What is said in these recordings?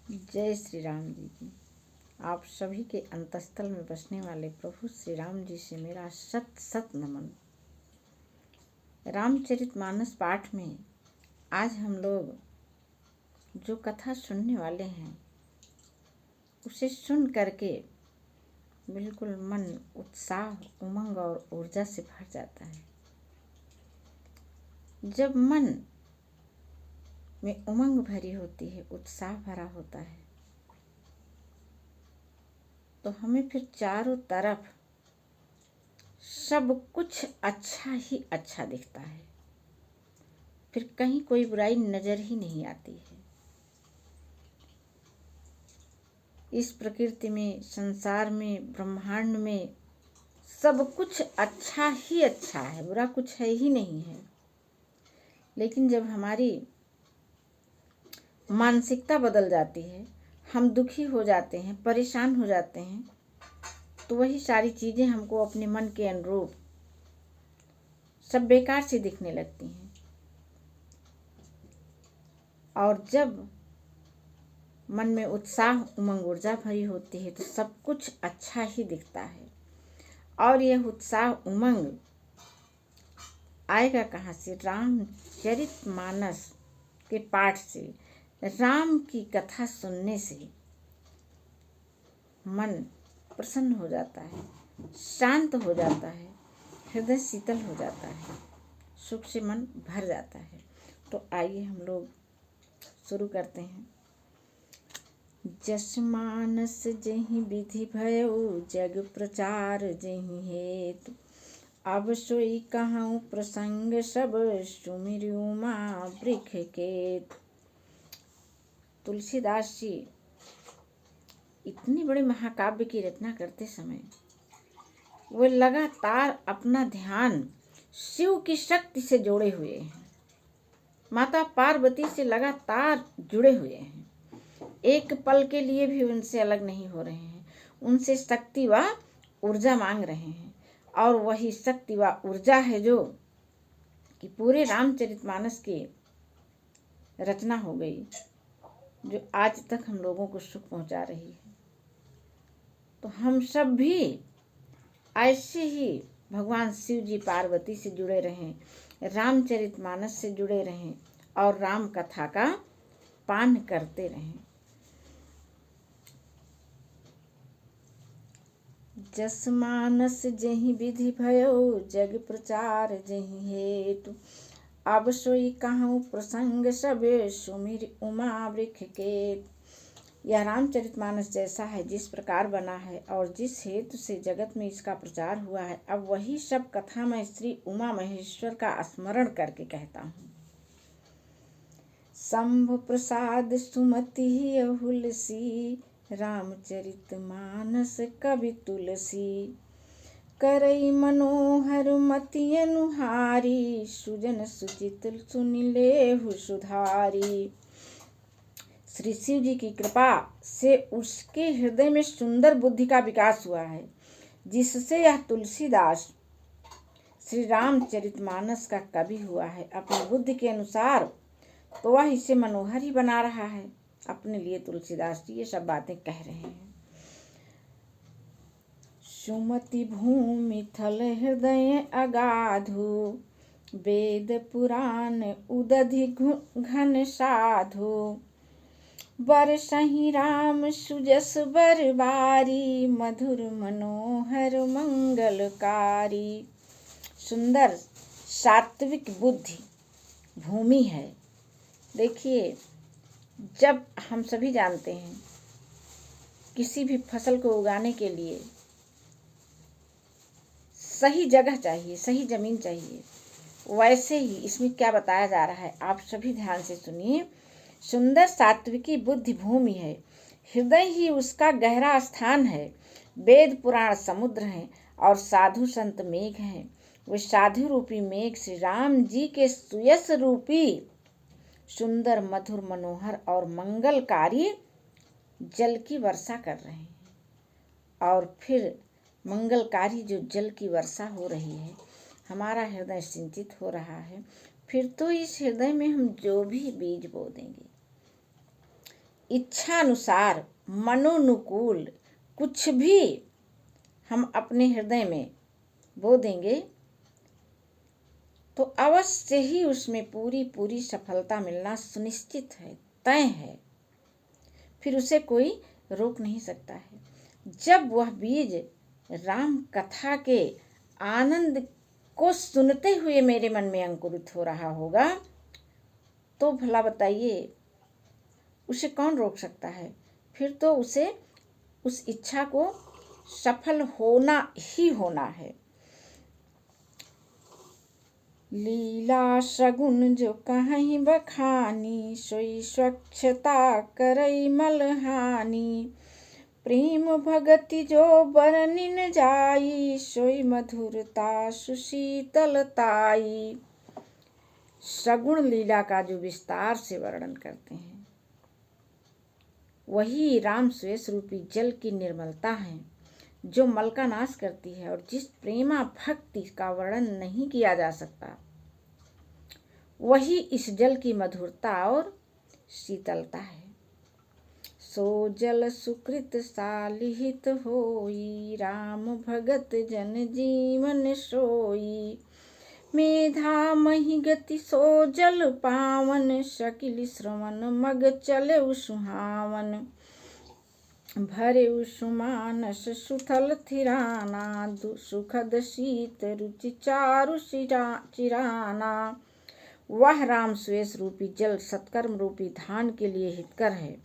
जय श्री राम जी की। आप सभी के अंतस्थल में बसने वाले प्रभु श्री राम जी से मेरा सत सत नमन। रामचरितमानस पाठ में आज हम लोग जो कथा सुनने वाले हैं उसे सुन करके बिल्कुल मन उत्साह, उमंग और ऊर्जा से भर जाता है। जब मन में उमंग भरी होती है, उत्साह भरा होता है, तो हमें फिर चारों तरफ सब कुछ अच्छा ही अच्छा दिखता है। फिर कहीं कोई बुराई नजर ही नहीं आती है। इस प्रकृति में, संसार में, ब्रह्मांड में सब कुछ अच्छा ही अच्छा है, बुरा कुछ है ही नहीं है। लेकिन जब हमारी मानसिकता बदल जाती है, हम दुखी हो जाते हैं, परेशान हो जाते हैं, तो वही सारी चीजें हमको अपने मन के अनुरूप सब बेकार से दिखने लगती हैं। और जब मन में उत्साह, उमंग, ऊर्जा भरी होती है तो सब कुछ अच्छा ही दिखता है। और यह उत्साह, उमंग आएगा कहाँ से? रामचरितमानस के पाठ से, राम की कथा सुनने से मन प्रसन्न हो जाता है, शांत हो जाता है, हृदय शीतल हो जाता है, सुख से मन भर जाता है। तो आइए हम लोग शुरू करते हैं। जस मानस जेहि विधि भयो, जग प्रचार जेहि हेतु। अब सोई कहूँ प्रसंग सब, सुमिरि उमा वृख केतु। तुलसीदास जी इतने बड़े महाकाव्य की रचना करते समय वो लगातार अपना ध्यान शिव की शक्ति से जोड़े हुए हैं, माता पार्वती से लगातार जुड़े हुए हैं। एक पल के लिए भी उनसे अलग नहीं हो रहे हैं। उनसे शक्ति व ऊर्जा मांग रहे हैं। और वही शक्ति व ऊर्जा है जो कि पूरे रामचरितमानस की रचना हो गई, जो आज तक हम लोगों को सुख पहुंचा रही है। तो हम सब भी ऐसे ही भगवान शिव जी पार्वती से जुड़े रहें, रामचरितमानस से जुड़े रहें और राम कथा का पान करते रहें। जस मानस जेहि विधि भयो, जग प्रचार जेहि हेतु। अब सोई कहूँ प्रसंग सब, सुमिरि उमा वृख केतु। यह रामचरितमानस जैसा है, जिस प्रकार बना है और जिस हेतु से जगत में इसका प्रचार हुआ है, अब वही सब कथा मैं श्री उमा महेश्वर का स्मरण करके कहता हूँ। शंभु प्रसाद सुमति अहुलसी, रामचरितमानस कवि तुलसी। करई मनोहर मति अनुहारी, सुजन सुचित सुनि लेहु सुधारी। श्री शिव जी की कृपा से उसके हृदय में सुंदर बुद्धि का विकास हुआ है, जिससे यह तुलसीदास श्री रामचरितमानस का कवि हुआ है। अपनी बुद्धि के अनुसार तो वह इसे मनोहर ही बना रहा है। अपने लिए तुलसीदास जी ये सब बातें कह रहे हैं। सुमति भूमि थल हृदय अगाधु, वेद पुराण उदधि घन साधु। बरसहि राम सुजस बरबारी, मधुर मनोहर मंगलकारी। सुंदर सात्विक बुद्धि भूमि है। देखिए, जब हम सभी जानते हैं किसी भी फसल को उगाने के लिए सही जगह चाहिए, सही जमीन चाहिए, वैसे ही इसमें क्या बताया जा रहा है, आप सभी ध्यान से सुनिए। सुंदर सात्विकी बुद्धि भूमि है, हृदय ही उसका गहरा स्थान है। वेद पुराण समुद्र हैं और साधु संत मेघ हैं। वे साधु रूपी मेघ श्री राम जी के सुयस रूपी सुंदर, मधुर, मनोहर और मंगलकारी जल की वर्षा कर रहे हैं। और फिर मंगलकारी जो जल की वर्षा हो रही है, हमारा हृदय सिंचित हो रहा है। फिर तो इस हृदय में हम जो भी बीज बो देंगे, इच्छानुसार मनोनुकूल कुछ भी हम अपने हृदय में बो देंगे तो अवश्य ही उसमें पूरी पूरी सफलता मिलना सुनिश्चित है, तय है। फिर उसे कोई रोक नहीं सकता है। जब वह बीज राम कथा के आनंद को सुनते हुए मेरे मन में अंकुरित हो रहा होगा तो भला बताइए उसे कौन रोक सकता है। फिर तो उसे उस इच्छा को सफल होना ही होना है। लीला सगुन जो कहीं बखानी, सोई स्वच्छता करई मलहानी। प्रेम भगति जो बरनिन जाई, सोई मधुरता सुशीतलताई। सगुण लीला का जो विस्तार से वर्णन करते हैं वही राम श्वेत रूपी जल की निर्मलता है जो मल का नाश करती है और जिस प्रेमा भक्ति का वर्णन नहीं किया जा सकता वही इस जल की मधुरता और शीतलता है। सो जल सुकृत सालिहित होई, राम भगत जन जीवन सोई। मेधा मही गति सो जल पावन, शकिल श्रवण मग चले सुहावन। भरे सुमानस सुथल थिराना, सुखद शीत रुचि चारु चिराना। वह राम श्वेत रूपी जल सत्कर्म रूपी धान के लिए हितकर है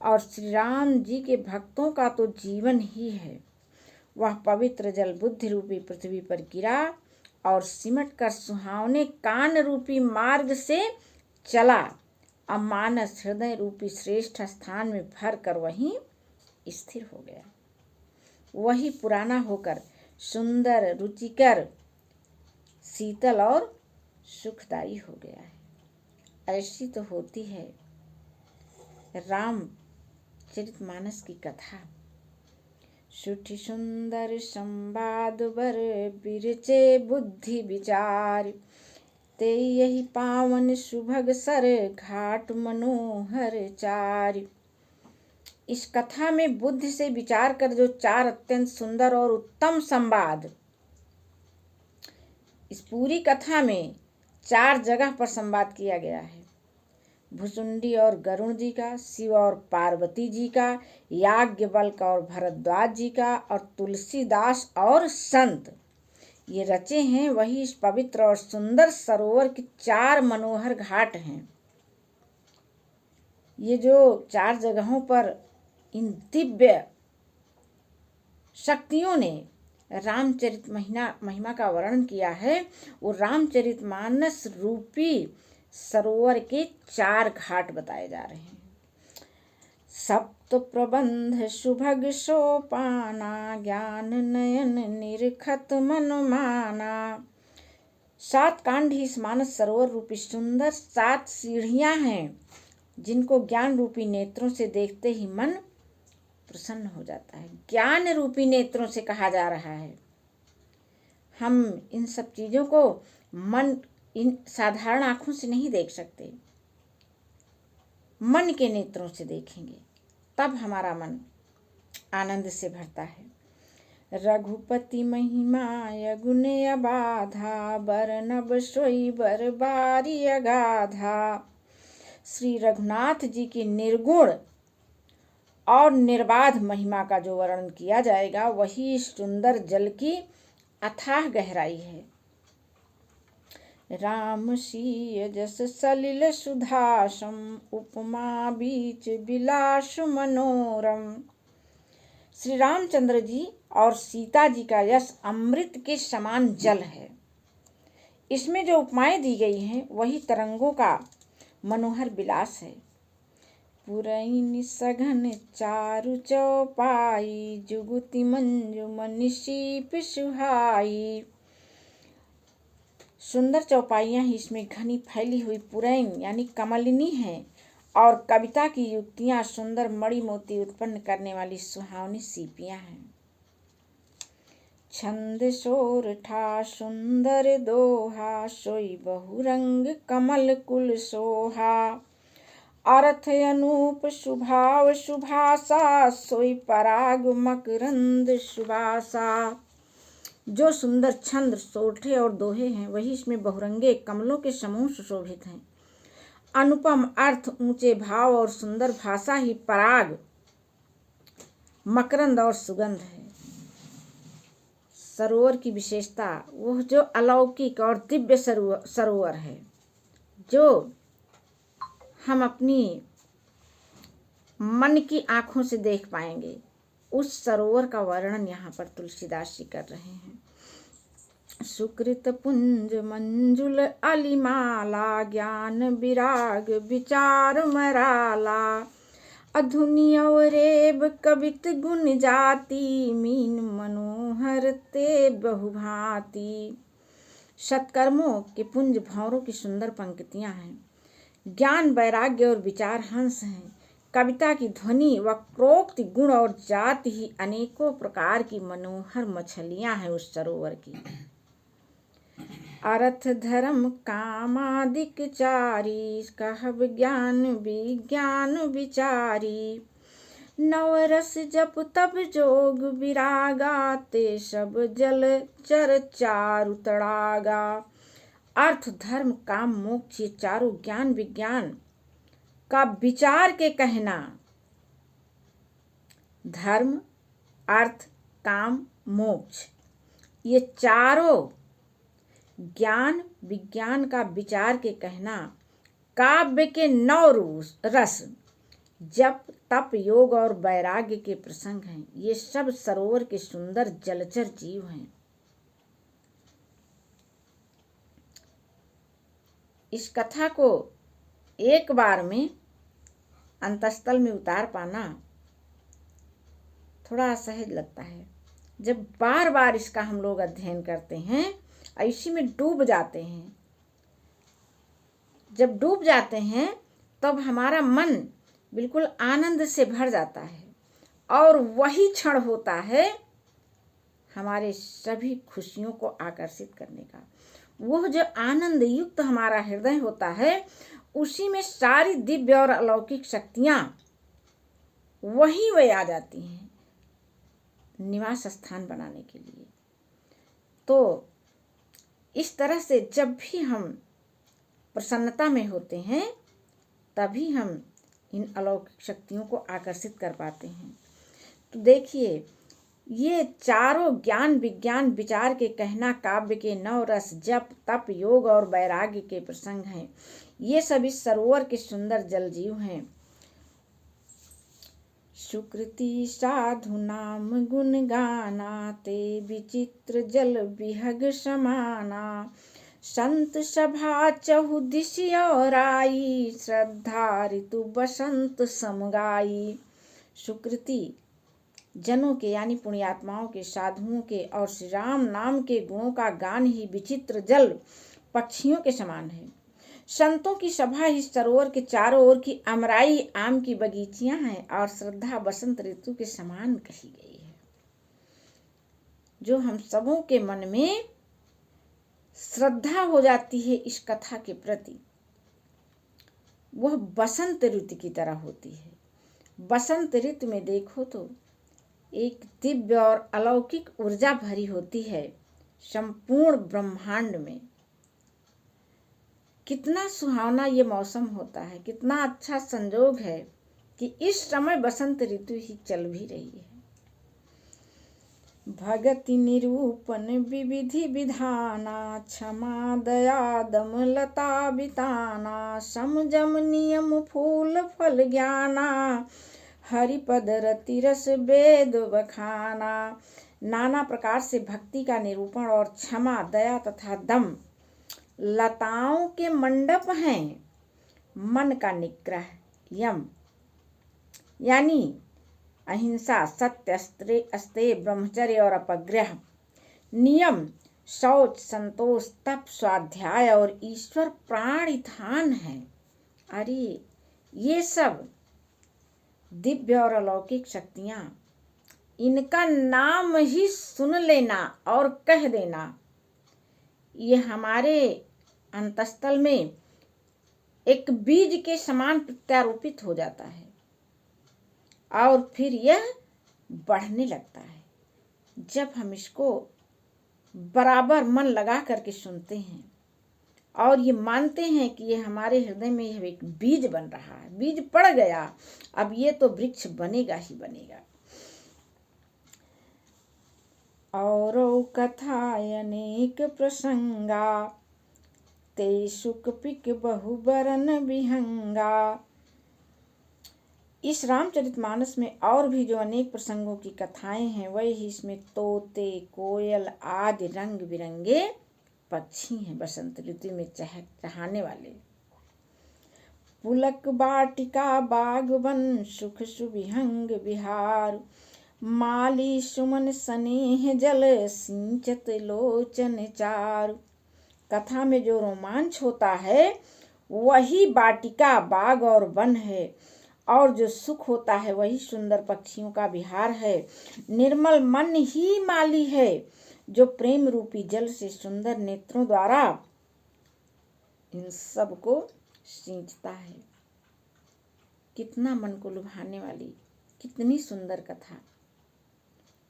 और श्री राम जी के भक्तों का तो जीवन ही है। वह पवित्र जल बुद्धि रूपी पृथ्वी पर गिरा और सिमट कर सुहावने कान रूपी मार्ग से चला। अब मानस हृदय रूपी श्रेष्ठ स्थान में भर कर वहीं स्थिर हो गया। वही पुराना होकर सुंदर रुचिकर शीतल और सुखदायी हो गया है। ऐसी तो होती है रामचरितमानस की कथा। सुठी सुंदर संवाद बर बिरचे बुद्धि विचार, ते यही पावन सुभग सर घाट मनोहर चार। इस कथा में बुद्धि से विचार कर जो चार अत्यंत सुंदर और उत्तम संवाद, इस पूरी कथा में 4 जगह पर संवाद किया गया है। भुसुंडी और गरुण जी का, शिव और पार्वती जी का, याज्ञवल्क्य और भरद्वाज जी का और तुलसीदास और संत, ये रचे हैं वही इस पवित्र और सुंदर सरोवर के 4 मनोहर घाट हैं। ये जो 4 जगहों पर इन दिव्य शक्तियों ने रामचरित महिमा का वर्णन किया है वो रामचरितमानस रूपी सरोवर के 4 घाट बताए जा रहे हैं। सप्त प्रबंध सुभग सोपाना, ज्ञान नयन निरखत मन माना। 7 कांड ही इस मानस सरोवर रूपी सुंदर 7 सीढ़ियां हैं जिनको ज्ञान रूपी नेत्रों से देखते ही मन प्रसन्न हो जाता है। ज्ञान रूपी नेत्रों से कहा जा रहा है। हम इन सब चीजों को मन इन साधारण आंखों से नहीं देख सकते, मन के नेत्रों से देखेंगे तब हमारा मन आनंद से भरता है। रघुपति महिमा यगुण अबाधा, बरनब सोई बर बारी अगाधा। श्री रघुनाथ जी की निर्गुण और निर्बाध महिमा का जो वर्णन किया जाएगा वही सुंदर जल की अथाह गहराई है। राम सीय जस सलिल सुधासम, उपमा बीच विलास मनोरम। श्री रामचंद्र जी और सीता जी का यश अमृत के समान जल है। इसमें जो उपमाएं दी गई हैं वही तरंगों का मनोहर विलास है। पुरैन सघन चारु चौपाई, जुगुति मंजु मनीषी सुहाई। सुंदर चौपाइयां ही इसमें घनी फैली हुई पुरैन यानी कमलिनी है और कविता की युक्तियां सुंदर मणि मोती उत्पन्न करने वाली सुहावनी सीपियां हैं। छंद सोरठा सुंदर दोहा, सोई बहुरंग कमल कुल सोहा। अर्थ अनूप शुभाव शुभासा, सोई पराग मकरंद सुबासा। जो सुंदर छंद, सोठे और दोहे हैं वही इसमें बहुरंगे कमलों के समूह सुशोभित हैं। अनुपम अर्थ, ऊंचे भाव और सुंदर भाषा ही पराग, मकरंद और सुगंध है। सरोवर की विशेषता वह जो अलौकिक और दिव्य सरोवर है, जो हम अपनी मन की आंखों से देख पाएंगे, उस सरोवर का वर्णन यहाँ पर तुलसीदास जी कर रहे हैं। सुकृत पुंज मंजुल अलिमाला, ज्ञान विराग विचार मराला। अधुनि अवरेब कवित गुण जाति, मीन मनोहर ते बहुभांति। सत्कर्मों के पुंज भंवरों की सुंदर पंक्तियां हैं। ज्ञान वैराग्य और विचार हंस हैं। कविता की ध्वनि, वक्रोक्ति, गुण और जाति ही अनेकों प्रकार की मनोहर मछलियां हैं उस सरोवर की। अर्थ धर्म कामादिक चारी, कहब ज्ञान विज्ञान विचारी। नवरस जप तप जोग विरागा, ते सब जल चर चारु तड़ागा। अर्थ धर्म काम मोक्ष, ये चारों ज्ञान विज्ञान का विचार के कहना। धर्म, अर्थ, काम, मोक्ष, ये चारों ज्ञान विज्ञान का विचार के कहना। काव्य के 9 रस, जप तप योग और वैराग्य के प्रसंग हैं। ये सब सरोवर के सुंदर जलचर जीव हैं। इस कथा को एक बार में अंतस्थल में उतार पाना थोड़ा असहज लगता है। जब बार बार इसका हम लोग अध्ययन करते हैं, इसी में डूब जाते हैं, जब डूब जाते हैं तब हमारा मन बिल्कुल आनंद से भर जाता है, और वही क्षण होता है हमारे सभी खुशियों को आकर्षित करने का। वह जो आनंद युक्त हमारा हृदय होता है, उसी में सारी दिव्य और अलौकिक शक्तियां वहीं वे आ जाती हैं निवास स्थान बनाने के लिए। तो इस तरह से जब भी हम प्रसन्नता में होते हैं, तभी हम इन अलौकिक शक्तियों को आकर्षित कर पाते हैं। तो देखिए, ये चारों ज्ञान विज्ञान विचार के कहना, काव्य के 9 रस, जप तप योग और वैराग्य के प्रसंग हैं। ये सभी सरोवर के सुंदर जल जीव हैं। सुकृति साधु नाम गुण गाना, ते विचित्र जल विहग समाना। संत सभा चहु दिशि और आई, श्रद्धा ऋतु बसंत समगाई। सुकृति जनों के यानी पुण्यात्माओं के, साधुओं के और श्री राम नाम के गुणों का गान ही विचित्र जल पक्षियों के समान है। संतों की सभा इस सरोवर के चारों ओर की अमराई आम की बगीचियां हैं, और श्रद्धा बसंत ऋतु के समान कही गई है। जो हम सबों के मन में श्रद्धा हो जाती है इस कथा के प्रति, वह बसंत ऋतु की तरह होती है। बसंत ऋतु में देखो तो एक दिव्य और अलौकिक ऊर्जा भरी होती है संपूर्ण ब्रह्मांड में। कितना सुहावना ये मौसम होता है, कितना अच्छा संजोग है कि इस समय बसंत ऋतु ही चल भी रही है। भगति निरूपण विविधि विधाना, क्षमा दया दम लता बिताना। समजम नियम फूल फल ज्ञाना, हरिपद रति रस वेद बखाना। नाना प्रकार से भक्ति का निरूपण और क्षमा दया तथा दम लताओं के मंडप हैं। मन का निग्रह, यम यानी अहिंसा, सत्य, अस्तेय, ब्रह्मचर्य और अपग्रह। नियम शौच, संतोष, तप, स्वाध्याय और ईश्वर प्राणिधान है। अरे ये सब दिव्य और अलौकिक शक्तियां, इनका नाम ही सुन लेना और कह देना, ये हमारे अंतस्थल में एक बीज के समान प्रत्यारोपित हो जाता है और फिर यह बढ़ने लगता है। जब हम इसको बराबर मन लगा करके सुनते हैं और ये मानते हैं कि ये हमारे हृदय में यह एक बीज बन रहा है, बीज पड़ गया, अब ये तो वृक्ष बनेगा ही बनेगा। और कथा अनेक प्रसंगा, ते सुख पिक बहुबरन विहंगा। इस रामचरितमानस में और भी जो अनेक प्रसंगों की कथाएं हैं वही इसमें तोते, कोयल आदि रंग बिरंगे पक्षी हैं बसंत ऋतु में चहचहाने वाले। पुलक बाटिका बागवन सुख सुविहंग विहार, माली सुमन स्नेह जल सिंचत लोचन चार। कथा में जो रोमांच होता है वही बाटिका बाग और वन है, और जो सुख होता है वही सुंदर पक्षियों का विहार है। निर्मल मन ही माली है जो प्रेम रूपी जल से सुंदर नेत्रों द्वारा इन सब को सींचता है। कितना मन को लुभाने वाली, कितनी सुंदर कथा।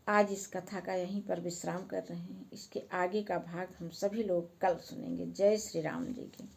आज इस कथा का यहीं पर विश्राम कर रहे हैं। इसके आगे का भाग हम सभी लोग कल सुनेंगे। जय श्री राम जी की।